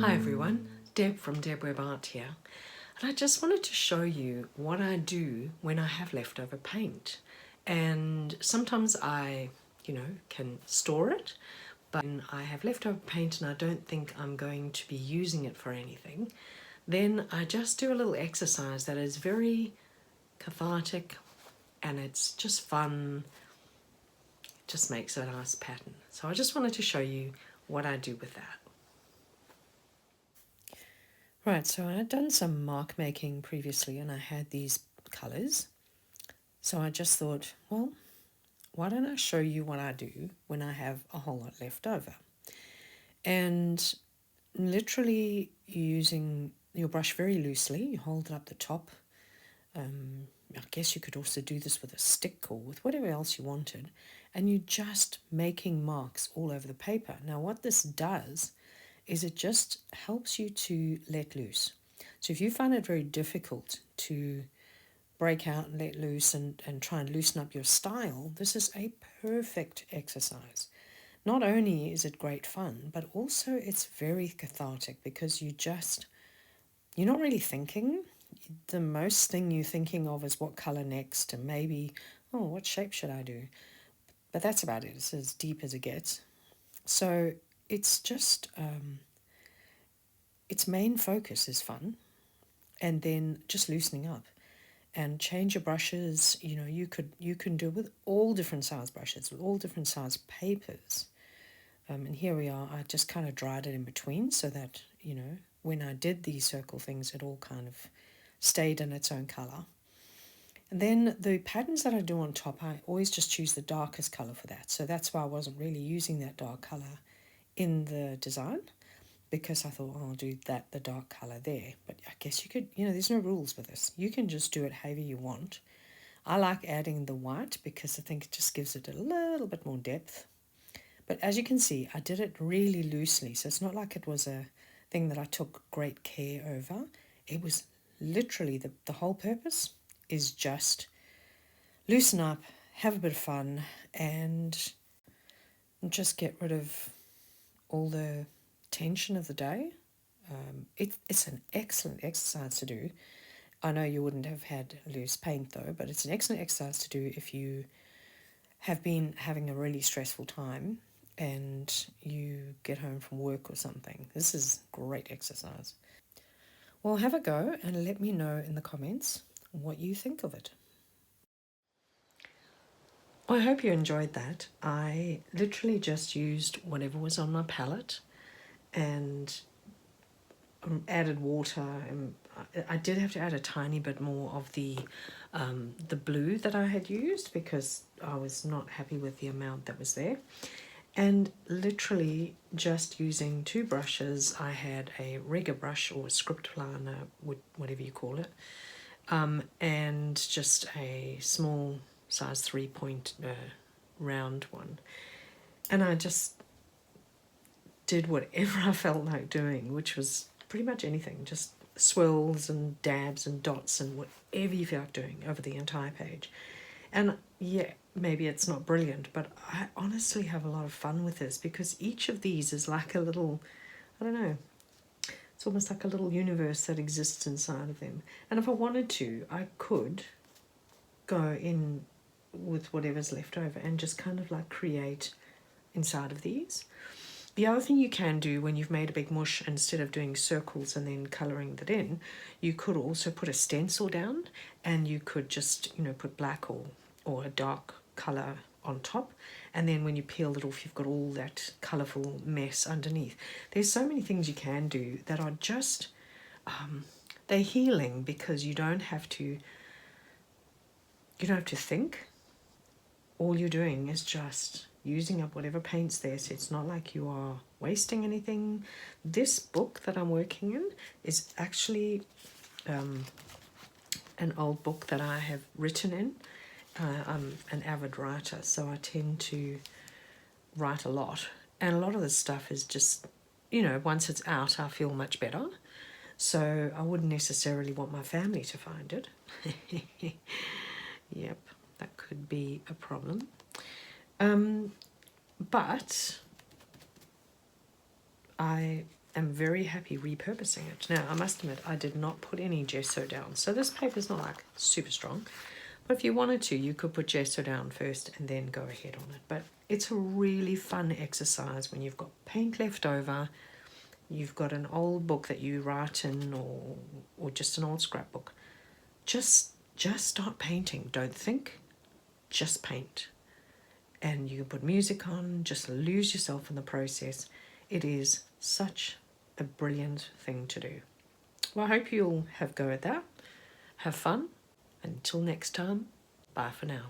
Hi everyone, Deb from debwebbart here, and I just wanted to show you what I do when I have leftover paint. And sometimes I, can store it, but when I have leftover paint and I don't think I'm going to be using it for anything, then I just do a little exercise that is very cathartic and it's just fun, just makes a nice pattern. So I just wanted to show you what I do with that. Right, so I had done some mark making previously and I had these colours. So I just thought, well, why don't I show you what I do when I have a whole lot left over? And literally using your brush very loosely, you hold it up the top. I guess you could also do this with a stick or with whatever else you wanted. And you're just making marks all over the paper. Now what this does is it just helps you to let loose. So if you find it very difficult to break out and let loose and try and loosen up your style, this is a perfect exercise. Not only is it great fun, but also it's very cathartic because you're not really thinking. The most thing you're thinking of is what color next and maybe, oh, what shape should I do? But that's about it. It's as deep as it gets. So it's just, its main focus is fun and then just loosening up. And change your brushes. You can do it with all different size brushes, with all different size papers. And here we are. I just kind of dried it in between so that when I did these circle things, it all kind of stayed in its own color. And then the patterns that I do on top, I always just choose the darkest color for that. So that's why I wasn't really using that dark color in the design, because I thought, oh, I'll do that, the dark colour there. But I guess you could, there's no rules with this. You can just do it however you want. I like adding the white because I think it just gives it a little bit more depth. But as you can see, I did it really loosely. So it's not like it was a thing that I took great care over. It was literally, the whole purpose is just loosen up, have a bit of fun, and just get rid of all the tension of the day. It's an excellent exercise to do. I know you wouldn't have had loose paint though, but it's an excellent exercise to do if you have been having a really stressful time and you get home from work or something. This is great exercise. Well, have a go and let me know in the comments what you think of it. Well, I hope you enjoyed that. I literally just used whatever was on my palette and added water, and I did have to add a tiny bit more of the blue that I had used because I was not happy with the amount that was there. And literally just using two brushes, I had a rigger brush or a script liner, whatever you call it, and just a small size 3-point round one. And I just did whatever I felt like doing, which was pretty much anything, just swirls and dabs and dots and whatever you feel like doing over the entire page. And yeah, maybe it's not brilliant, but I honestly have a lot of fun with this because each of these is like a little, I don't know, it's almost like a little universe that exists inside of them. And if I wanted to, I could go in with whatever's left over and just kind of like create inside of these. The other thing you can do when you've made a big mush, instead of doing circles and then colouring that in, you could also put a stencil down and you could just, put black or a dark colour on top. And then when you peel it off, you've got all that colourful mess underneath. There's so many things you can do that are just, they're healing because you don't have to think. All you're doing is just using up whatever paint's there, so it's not like you are wasting anything. This book that I'm working in is actually an old book that I have written in. I'm an avid writer, so I tend to write a lot, and a lot of this stuff is just, once it's out, I feel much better. So I wouldn't necessarily want my family to find it. Yep, that could be a problem. But I am very happy repurposing it. Now, I must admit, I did not put any gesso down. So this paper is not like super strong. But if you wanted to, you could put gesso down first and then go ahead on it. But it's a really fun exercise when you've got paint left over, you've got an old book that you write in, or just an old scrapbook. Just start painting. Don't think, just paint. And you can put music on, just lose yourself in the process. It is such a brilliant thing to do. Well, I hope you'll have a go at that. Have fun. Until next time, bye for now.